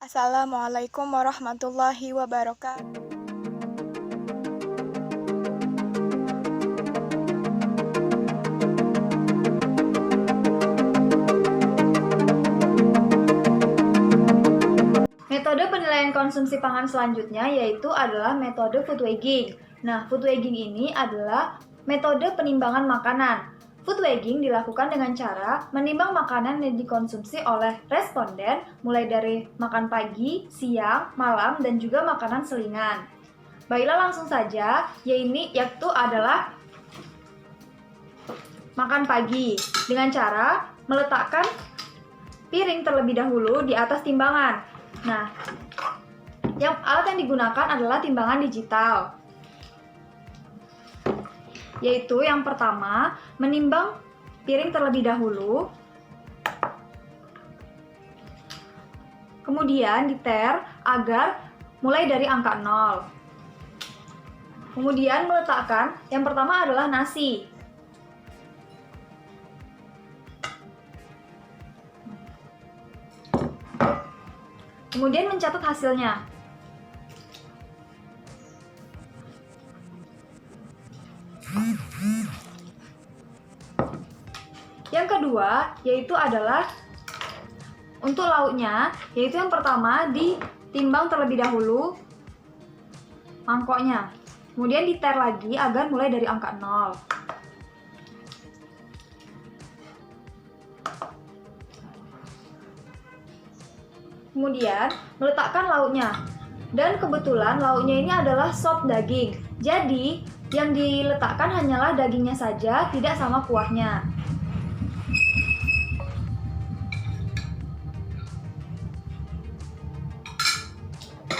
Assalamualaikum warahmatullahi wabarakatuh. Metode penilaian konsumsi pangan selanjutnya yaitu adalah metode food weighing. Nah, food weighing ini adalah metode penimbangan makanan. Food weighing dilakukan dengan cara menimbang makanan yang dikonsumsi oleh responden mulai dari makan pagi, siang, malam, dan juga makanan selingan. Baiklah langsung saja, yaitu adalah makan pagi dengan cara meletakkan piring terlebih dahulu di atas timbangan. Nah, alat yang digunakan adalah timbangan digital. Yaitu yang pertama, menimbang piring terlebih dahulu. Kemudian diter agar mulai dari angka 0. Kemudian meletakkan, yang pertama adalah nasi. Kemudian mencatat hasilnya. Yang kedua, yaitu adalah untuk lauknya, yaitu yang pertama ditimbang terlebih dahulu mangkoknya. Kemudian diter lagi agar mulai dari angka 0. Kemudian meletakkan lauknya. Dan kebetulan lauknya ini adalah sop daging. Jadi yang diletakkan hanyalah dagingnya saja, tidak sama kuahnya.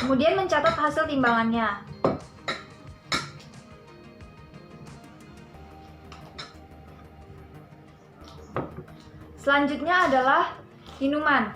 Kemudian mencatat hasil timbangannya. Selanjutnya adalah minuman.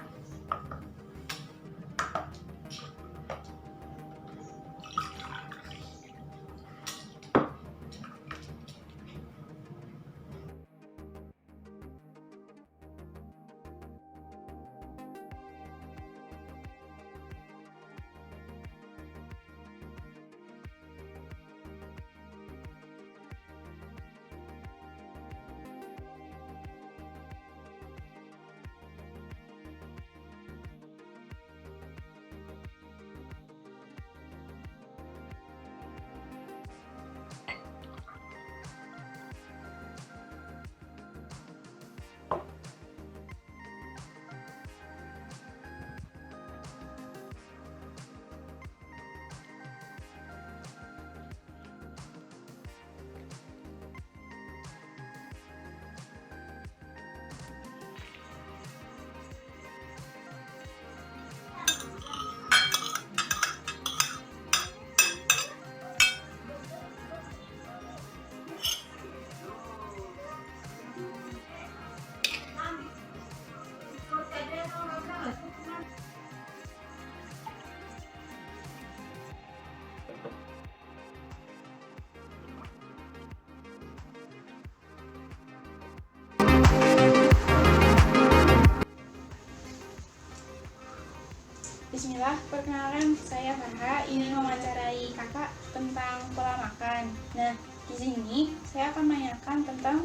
Bismillah, perkenalkan saya Farha, ingin mewawancarai kakak tentang pola makan. Nah, di sini saya akan menanyakan tentang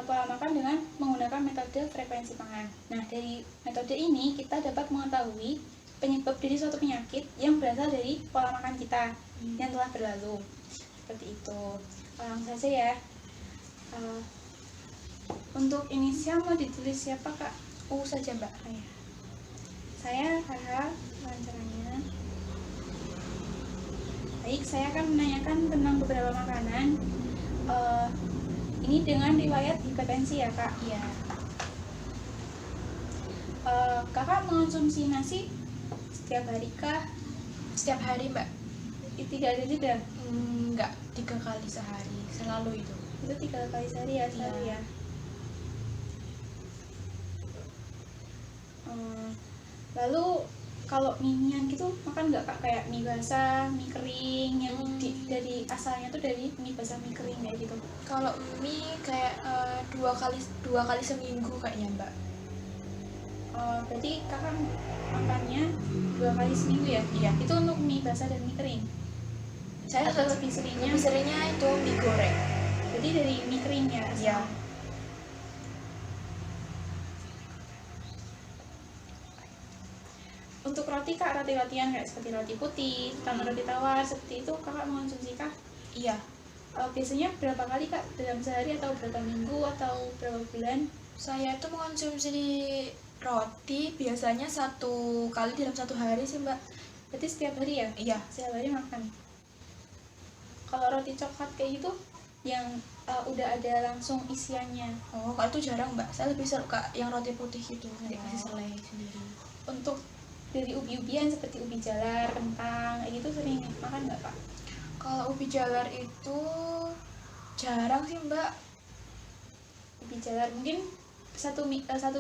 pola makan dengan menggunakan metode frekuensi pangan. Nah, dari metode ini kita dapat mengetahui penyebab dari suatu penyakit yang berasal dari pola makan kita yang telah berlalu. Seperti itu. Langsung saja ya. Untuk inisial mau ditulis siapa kak? U saja mbak. Saya Farha, wawancaranya. Baik, saya akan menanyakan tentang beberapa makanan. Ini dengan riwayat hipertensi ya kak? Iya. Kakak mengonsumsi nasi setiap hari kah? Setiap hari mbak? Tidak ada jeda? Enggak, 3 kali sehari, selalu itu. Itu 3 kali sehari ya, selalu ya. Lalu kalau mie-mian gitu makan nggak kak, kayak mie basah, mie kering yang dari asalnya tuh dari mie basah mie kering kayak gitu? Kalau mie kayak dua kali seminggu kayaknya mbak. Berarti kakak makannya 2 kali seminggu ya? Iya. Itu untuk mie basah dan mie kering. Saya Atau lebih seringnya itu mie goreng. berarti dari mie kering ya? Iya. Untuk roti kak, roti-rotian kayak seperti roti putih, tambah roti tawar, seperti itu kakak mengonsumsi kah? Iya. Biasanya berapa kali kak? Dalam sehari atau berapa minggu atau berapa bulan? Saya itu mengonsumsi roti biasanya 1 kali dalam 1 hari sih mbak. Berarti setiap hari ya? Iya. Setiap hari makan. Kalau roti coklat kayak gitu, yang udah ada langsung isiannya. Oh, kalau itu jarang mbak. Saya lebih suka yang roti putih gitu, nanti Oh. kasih selai sendiri. Untuk dari ubi-ubian seperti ubi jalar, kentang, kayak gitu sering makan nggak kak? Kalau ubi jalar itu jarang sih mbak. Ubi jalar mungkin 1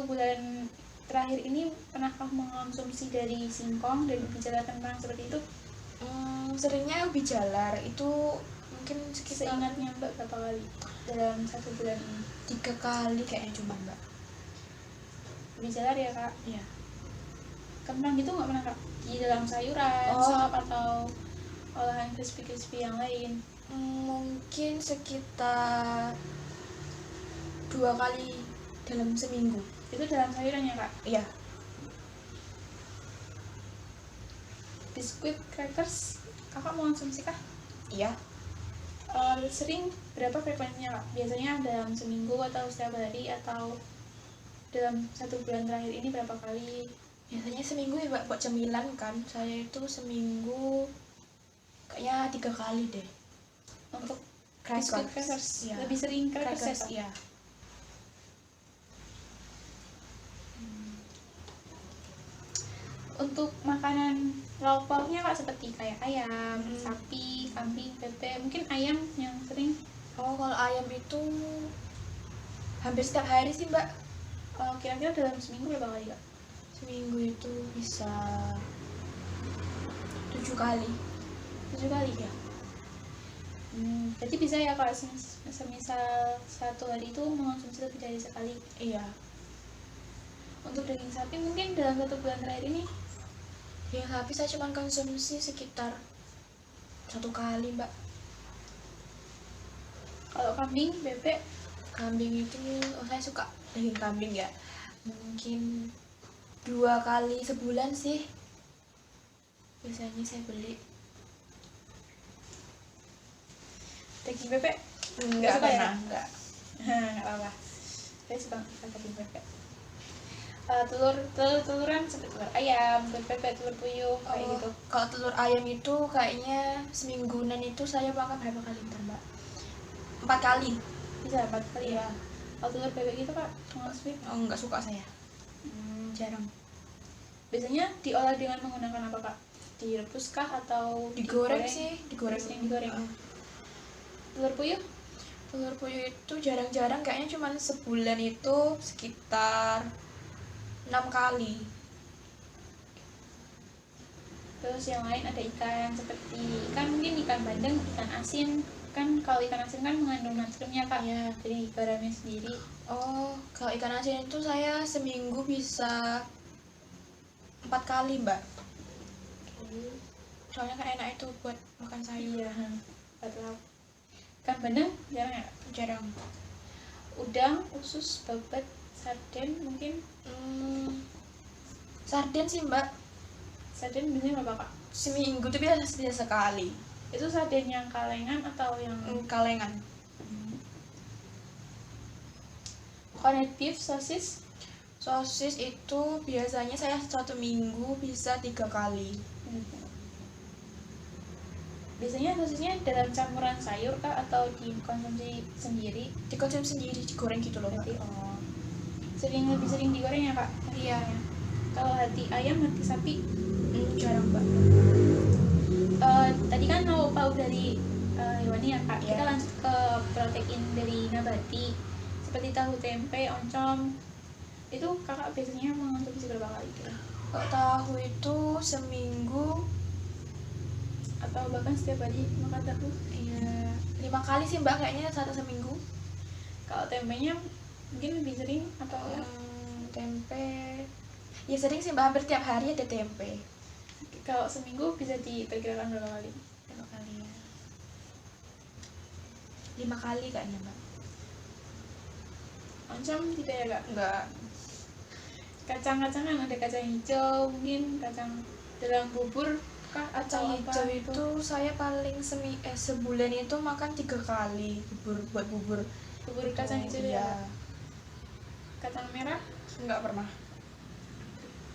bulan terakhir ini pernahkah mengonsumsi dari singkong dan ubi jalar kentang seperti itu? Seringnya ubi jalar itu mungkin sekitar Seingatnya mbak berapa kali dalam 1 bulan ini? 3 kali kayaknya cuma mbak. Ubi jalar ya kak? Iya. Kentang gitu nggak pernah kak? Di dalam sayuran, Oh. sop atau olahan crispy-crispy yang lain? Mungkin sekitar 2 kali dalam seminggu. Itu dalam sayuran ya kak? Iya. Biskuit, crackers, kakak mau konsumsi kah? Iya. Sering berapa frekuensinya kak? Biasanya dalam seminggu atau setiap hari atau dalam 1 bulan terakhir ini berapa kali? Biasanya seminggu ya mbak, buat cemilan kan. Saya itu seminggu kayaknya 3 kali deh. Untuk Crackers. biskuit crackers, Iya. lebih sering crackers, ya, Crackers, Kak? iya. Untuk makanan lauk pauknya kak seperti kayak ayam, Hmm. sapi, kambing, bebek, mungkin ayam yang sering. Oh, kalau ayam itu hampir setiap hari sih mbak. Kira-kira dalam seminggu berapa kali kak? Seminggu itu bisa 7 kali. 7 kali ya? Berarti bisa ya kak, semisal 1 hari itu mengonsumsi lebih dari sekali. Iya. Untuk daging sapi mungkin dalam 1 bulan terakhir ini Ya, tapi saya cuma konsumsi sekitar 1 kali mbak. kalau kambing, bebek, Kambing itu, saya suka daging kambing ya. Mungkin 2 kali sebulan sih. Biasanya saya beli. daging bebek Enggak suka ya? pernah, enggak. nggak apa-apa. Saya suka makan daging bebek. Teluran seperti telur ayam, telur bebek, telur puyuh kayak gitu. Kalau telur ayam itu kayaknya semingguan itu saya makan berapa kali ntar mbak? 4 kali. Bisa 4 kali ya. Kalau telur bebek gitu kak, mengonsumsi Oh, enggak suka saya. Jarang. biasanya diolah dengan menggunakan apa kak? Direbus kah atau Digoreng sih, digoreng. Sering digoreng. Heeh. Telur puyuh? Telur puyuh itu jarang-jarang, kayaknya cuma sebulan itu sekitar 6 kali. Terus yang lain ada ikan seperti ikan mungkin ikan bandeng, ikan asin. Kan kalau ikan asin kan mengandung natriumnya kak, Iya. jadi garamnya sendiri. Oh, kalau ikan asin itu saya seminggu bisa 4 kali mbak. Soalnya kan enak itu buat makan sayur. Iya. Atau ikan bandeng jarang ya? Jarang. Udang, usus, babat, sarden mungkin. Sarden sih mbak. Sarden biasanya berapa kak? Seminggu tuh biasa sekali. Itu sarden yang kalengan atau yang Kalengan. corned beef, sosis? Sosis itu biasanya saya 1 minggu bisa 3 kali. Biasanya sosisnya dalam campuran sayur kah atau dikonsumsi sendiri? Dikonsumsi sendiri, digoreng gitu loh mbak. Berarti lebih sering digoreng ya kak? Iya. Kalau hati ayam, hati sapi, Jarang mbak. tadi kan mau pauk dari hewani ya kak. Iya. Kita lanjut ke protein dari nabati seperti tahu, tempe, oncom. Itu kakak biasanya mengonsumsi berapa kali kira? Kalau tahu itu seminggu, Atau bahkan setiap hari makan tahu? iya 5 kali sih mbak, kayaknya 1 seminggu. Kalau tempenya mungkin lebih sering atau enggak? Tempe Ya sering sih mbak, hampir tiap hari ada tempe. Kalau seminggu bisa diperkirakan berapa kali? Berapa kali ya? 5 kali kayaknya mbak. Oncom tidak ya kak? Enggak. Kacang-kacangan ada kacang hijau, mungkin kacang dalam bubur kah? Kacang Atau apa hijau gitu? itu saya paling sebulan itu makan 3 kali buat bubur. Bubur kacang hijau Iya. ya? Kacang merah? Enggak pernah.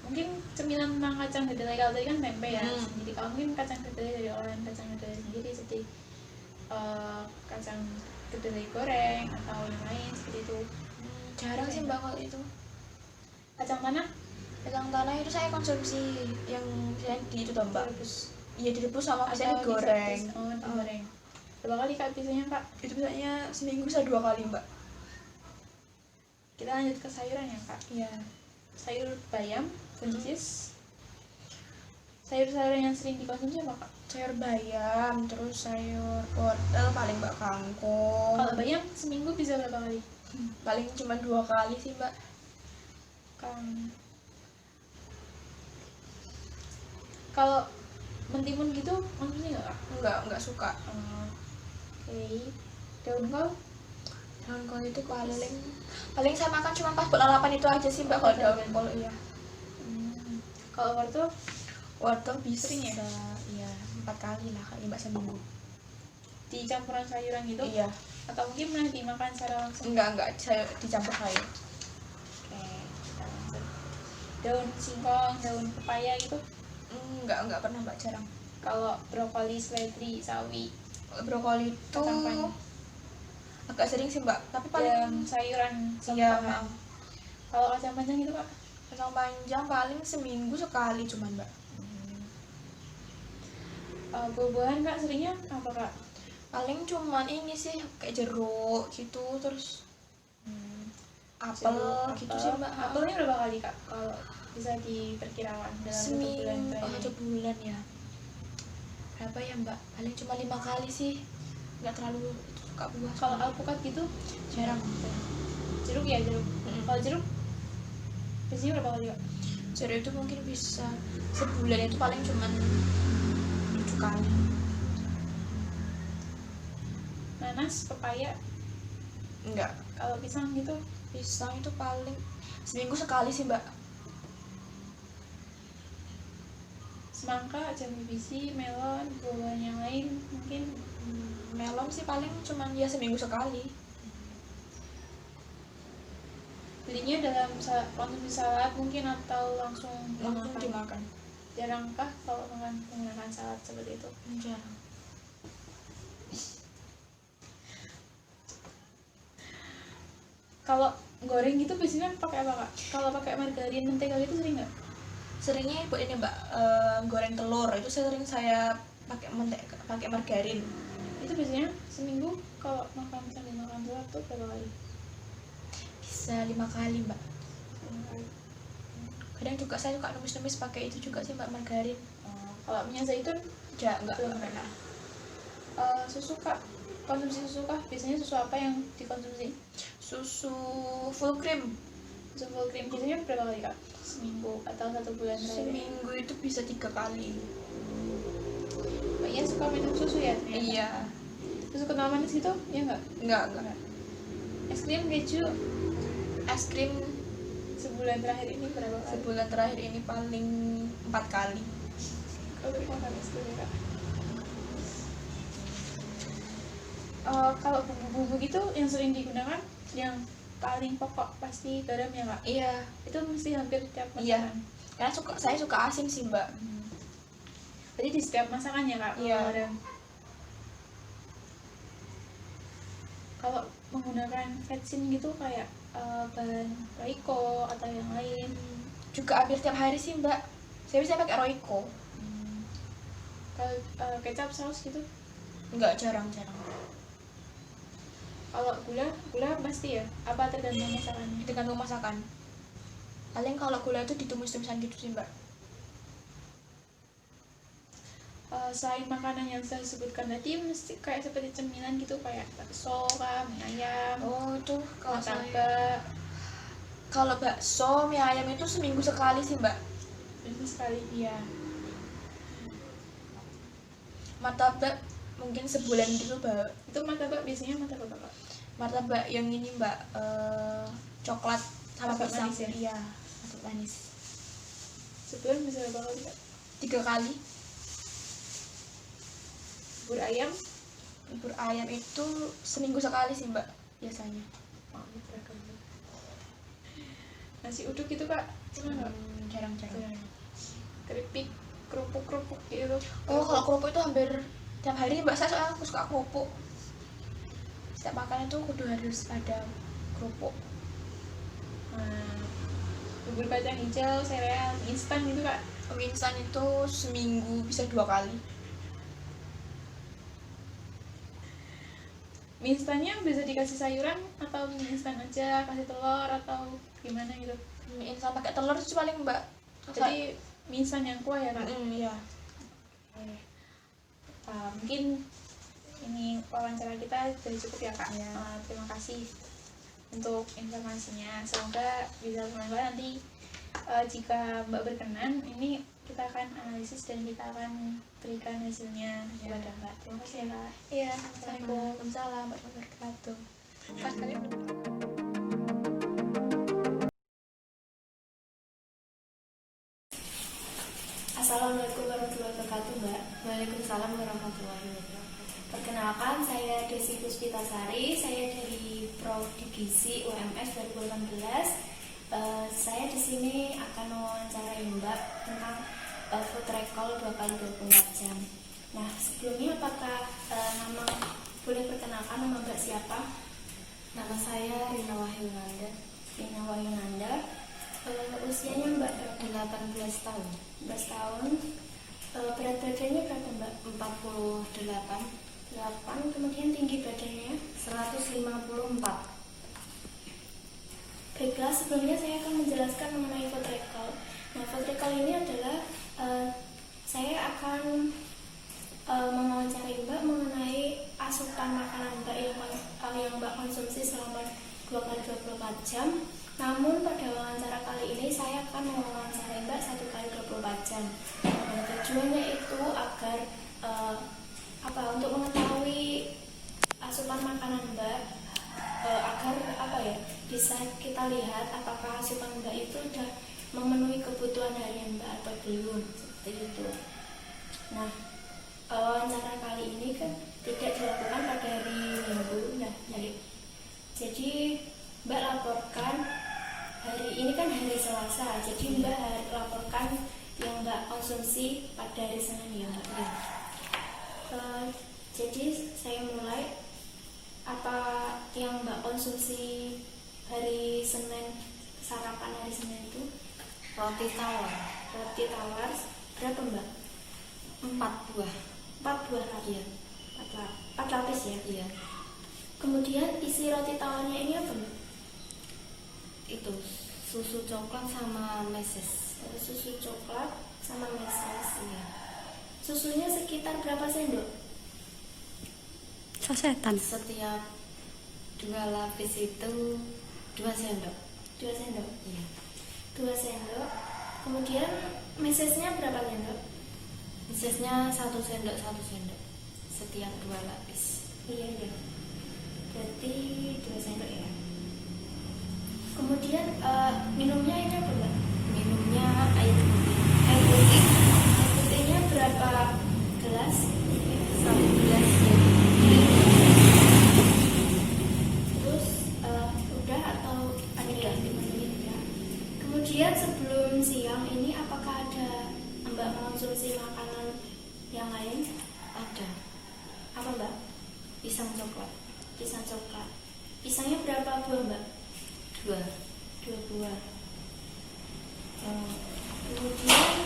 Mungkin cemilan tentang kacang kedelai, kalau tadi kan tempe ya Hmm. sendiri. Kalau mungkin kacang kedelai dari olahan kacang kedelai sendiri seperti kacang kedelai goreng atau yang lain seperti itu. Jarang sih mbak kalau itu. Kacang tanah Kacang tanah itu saya konsumsi yang saya di itu toh mbak. direbus Iya direbus sama biasanya atau digoreng. diservis? Oh, digoreng. Berapa kali kak biasanya kak? Itu biasanya seminggu bisa 2 kali mbak. Kita lanjut ke sayuran ya kak. Iya. Sayur bayam, buncis. Sayur-sayuran yang sering dikonsumsi apa kak? Sayur bayam, terus sayur wortel paling mbak, kangkung. Kalau bayam seminggu bisa berapa kali? Paling cuma 2 kali sih mbak. Kalau mentimun gitu konsumsi nggak kak? Enggak suka. Oke. Daun kol? Daun kol itu paling saya makan cuma pas buat lalapan itu aja sih mbak. Oh, Kalau daun daun. kol iya. Kalau wortel? Wortel bisa. Sering ya? Iya, 4 kali lah kali mbak seminggu. Di campuran sayuran gitu? Iya. Atau mungkin pernah dimakan secara langsung? Enggak saya dicampur sayur. Oke, kita lanjut. Daun singkong, daun pepaya gitu? Enggak pernah mbak, jarang. Kalau brokoli, seledri, sawi, Brokoli itu kacang panjang, agak sering sih mbak, tapi dan paling sayuran iya. sama. Kalau kacang panjang gitu kak? Kacang panjang paling seminggu sekali cuman mbak. Buah-buahan kak seringnya apa kak? Paling cuman ini sih kayak jeruk gitu, terus apel Jeruk, gitu apel. sih mbak. Apelnya berapa kali kak? Kalau bisa diperkirakan dalam 1 bulan seminggu terakhir? 1 bulan ya. Berapa ya mbak? Paling cuma 5 kali sih. Nggak terlalu suka buah. Kalau alpukat gitu? jarang. Jeruk ya jeruk. Kalau jeruk biasanya berapa kali kak? Jeruk itu mungkin bisa sebulan itu paling cuman 7 kali. Nanas, pepaya, Enggak. kalau pisang gitu? Pisang itu paling seminggu sekali sih mbak. Semangka, jambu bisi, melon, buah-buahan yang lain mungkin. Melon sih paling cuman ya seminggu sekali. Belinya dalam konsumsi salad mungkin atau langsung Langsung dimakan? dimakan. Jarangkah kalau menggunakan salad seperti itu? Jarang. Kalau goreng gitu biasanya pakai apa kak? Kalau pakai margarin, mentega gitu sering nggak? Seringnya buat ini mbak, goreng telur itu sering saya pakai pakai margarin. Itu biasanya seminggu kalau makan sambil makan telur tuh berapa kali? Bisa 5 kali mbak. Kadang juga saya suka numis-numis pakai itu juga sih mbak, margarin. Kalau minyak zaitun Enggak belum pernah. susu kak, konsumsi susu kak? Biasanya susu apa yang dikonsumsi? Susu full cream Susu full cream biasanya berapa kali kak? Seminggu atau 1 bulan terakhir? seminggu itu bisa 3 kali. Mbaknya suka minum susu ya? ternyata? Iya. Susu kental manis gitu? Ya nggak? Enggak. Es krim, keju, Es krim sebulan terakhir ini berapa kali? sebulan terakhir ini paling 4 kali. Kalau makan es krim ya kak? Kalau bumbu-bumbu gitu yang sering digunakan, yang paling pokok pasti garam ya kak? Iya. Itu mesti hampir tiap Iya. masakan. Karena saya suka asin sih mbak. Jadi di setiap masakan ya kak? Iya. Garam. Kalau menggunakan vetsin gitu kayak bahan Royco atau yang lain, Juga hampir tiap hari sih mbak. Saya bisa pakai Royco. kalau kecap, saus gitu. Enggak, jarang. Kalau gula pasti ya? Apa tergantung masakannya? Tergantung masakan. Paling kalau gula itu ditumis-tumisan gitu sih mbak. Selain makanan yang saya sebutkan tadi, mesti kayak seperti cemilan gitu, kayak bakso, mie ayam, Oh itu kalau saya martabak. Kalau bakso mie ayam itu seminggu sekali sih mbak. Itu sekali, iya. Martabak mungkin sebulan gitu mbak. Itu martabak biasanya martabak apa? Martabak yang ini mbak, coklat sama Martabak pisang. manis ya? Iya, martabak manis. Sebulan bisa berapa kali Kak? 3 kali. Bubur ayam? Bubur ayam itu seminggu sekali sih mbak biasanya. Beragam. Nasi uduk itu Kak? Pernah nggak? Jarang-jarang. Keripik, kerupuk gitu. Oh, kalau kerupuk itu hampir tiap hari mbak. Saya soalnya aku suka kerupuk. Setiap makan itu kudu harus ada kerupuk. Nah, bubur kacang hijau, sereal, instan gitu Kak? Mie instan itu seminggu bisa 2 kali. Mie instannya bisa dikasih sayuran atau mie instan aja, kasih telur atau gimana gitu? Mie instan pakai telur itu paling mbak. Jadi mie instan yang kuah ya Kak? Iya. Oke. Mungkin ini wawancara kita sudah cukup ya Kak. Iya. Terima kasih untuk informasinya. Semoga bisa bermanfaat nanti. Jika Mbak berkenan, ini kita akan analisis dan kita akan berikan hasilnya kepada Mbak. Terima kasih ya Kak. Iya, Assalamualaikum. Waalaikumsalam warahmatullahi wabarakatuh. Pas kali. Assalamualaikum warahmatullahi wabarakatuh, Mbak. Waalaikumsalam warahmatullahi wabarakatuh. Perkenalkan, saya Desi Puspitasari. Saya dari Prodi Gizi UMS 2018. Saya di sini akan mewawancarai Mbak tentang food recall 2x24 jam. Nah, sebelumnya apakah nama boleh perkenalkan nama Mbak siapa? Nama saya Rina Wahyunanda, Rina Wahyunanda. Usianya Mbak 18 tahun. 11 tahun. Berat badannya berapa Mbak? 48, 8. Kemudian tinggi badannya? 154. Baiklah, sebelumnya saya akan menjelaskan mengenai food recall. Nah, food recall ini adalah saya akan mewawancarai Mbak mengenai asupan makanan Mbak yang Mbak konsumsi selama 2x24 jam. Namun pada wawancara kali ini saya akan mewawancarai Mbak 1x24 jam. Nah, tujuannya itu agar untuk mengetahui asupan makanan Mbak, agar bisa kita lihat apakah asupan Mbak itu sudah memenuhi kebutuhan harian Mbak atau belum, seperti itu. Nah, wawancara kali ini kan tidak dilakukan pada hari Minggu. Nah, jadi Mbak laporkan hari ini kan hari Selasa, jadi Mbak laporkan yang Mbak konsumsi pada hari Senin ya Mbak. Jadi saya mulai apa yang Mbak konsumsi hari Senin, sarapan hari Senin itu? Roti tawar. Roti tawar berapa Mbak? 4 buah. 4 buah lagi ya? 4 lapis ya? Iya. Kemudian isi roti tawarnya ini apa Mbak? Itu susu coklat sama meses. Susu coklat sama meses. Iya. Susunya sekitar berapa sendok? Sasetan. Setiap 2 lapis itu 2 sendok. 2 sendok? Iya. 2 sendok. Kemudian mesesnya berapa sendok? Mesesnya 1 sendok 1 sendok setiap 2 lapis. Iya. Berarti 2 sendok ya. Kemudian minumnya ini apa Mbak? Minumnya air putih. Air putih. Air putihnya berapa gelas? 1 gelas ya. Terus udah atau ada ya? Kemudian sebelum siang ini apakah ada Mbak mengonsumsi makanan yang lain? Ada Apa Mbak? pisang coklat Pisang coklat. Pisangnya berapa buah Mbak? 2. 2 buah. Kemudian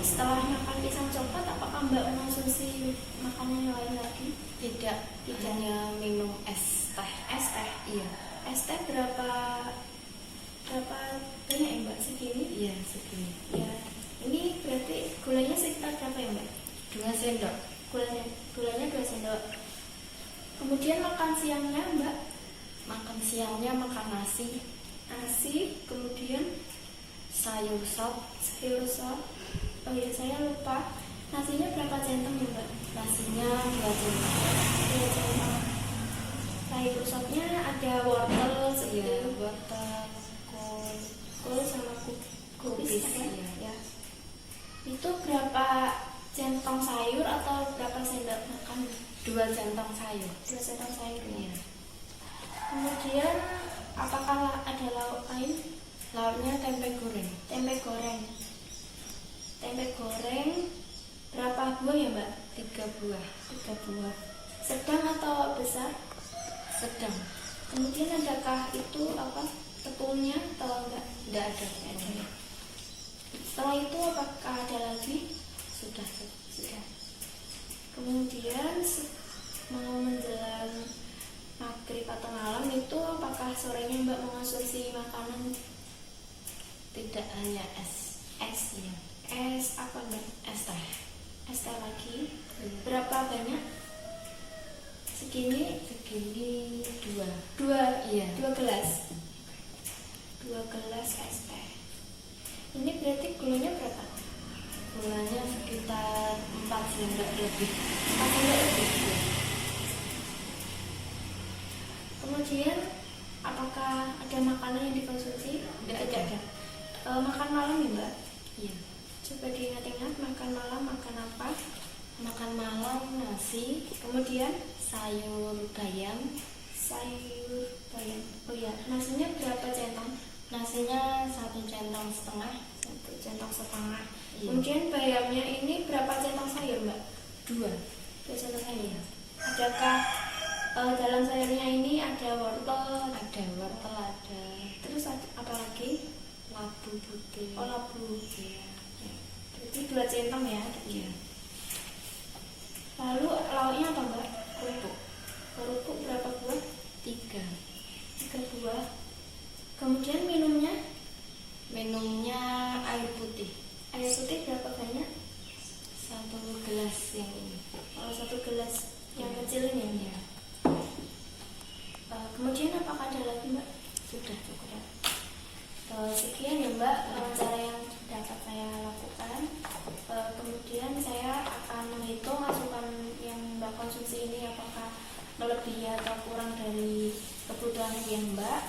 setelah makan pisang coklat apakah Mbak mengonsumsi makanan yang lain lagi? Tidak, hanya minum es teh. Es teh. Iya. Es teh berapa banyak ya Mbak? Segini? Iya, segini. Ya. Ini berarti gulanya sekitar berapa ya Mbak? 2 sendok. Gulanya 2 sendok. Kemudian makan siangnya Mbak? Makan makan siangnya makan nasi, kemudian sayur sop. sayur sop. Oh iya, saya lupa. Nasinya berapa centang ya, Mbak? Nasinya 2 centang. 2 centang. Sayur sopnya ada wortel, Iya, wortel, kol sama kubis. Ada? iya. Itu berapa centong sayur atau berapa sendok makan? 2 centang sayur. 2 centong sayur. Iya. Kemudian apakah ada lauk lain? Lauknya tempe goreng. Tempe goreng. Tempe goreng berapa buah ya, Mbak? 3 buah. 3 buah. Sedang atau besar? Sedang. Kemudian adakah itu tepungnya atau enggak? Tidak ada. Setelah itu apakah ada lagi? Sudah. Kemudian mau menjelang maghrib atau malam itu apakah sorenya Mbak mengonsumsi makanan? Tidak hanya es. Ya. Es apa, Mbak? Es teh. Es teh lagi. Berapa banyak? Segini? 2. 2. Iya. 2 gelas. 2 gelas es teh. Ini berarti gulanya berapa? Gulanya sekitar 4 sendok lebih. 4 sendok lebih. Kemudian apakah ada makanan yang dikonsumsi? Tidak ada. Makan malam ya, Mbak? Iya. Coba diingat-ingat, makan malam makan apa? Makan malam nasi, Kemudian sayur bayam. sayur bayam. Oh ya, nasinya berapa centang? Nasinya 1,5 centang. 1 centang setengah. Iya. Kemudian bayamnya ini berapa centang sayur, Mbak? 2. 2 centang sayur. Adakah dalam sayurnya ini ada wortel? Ada wortel, ada Terus apa lagi? labu putih. Oh, labu. Iya. Berarti 2 centang ya? Iya. Lalu lauknya apa, Mbak? Kerupuk. Kerupuk berapa buah? 3. 3 buah. Kemudian minumnya? Minumnya air putih. Air putih berapa banyak? 1 gelas yang ini. Oh, 1 gelas yang kecil ini ya? Iya. Kemudian apakah ada lagi, Mbak? Sudah cukup. Ya. Sekian ya, Mbak, wawancara yang dapat saya lakukan. Kemudian saya akan menghitung asupan yang Mbak konsumsi ini apakah melebihi atau kurang dari kebutuhan yang Mbak.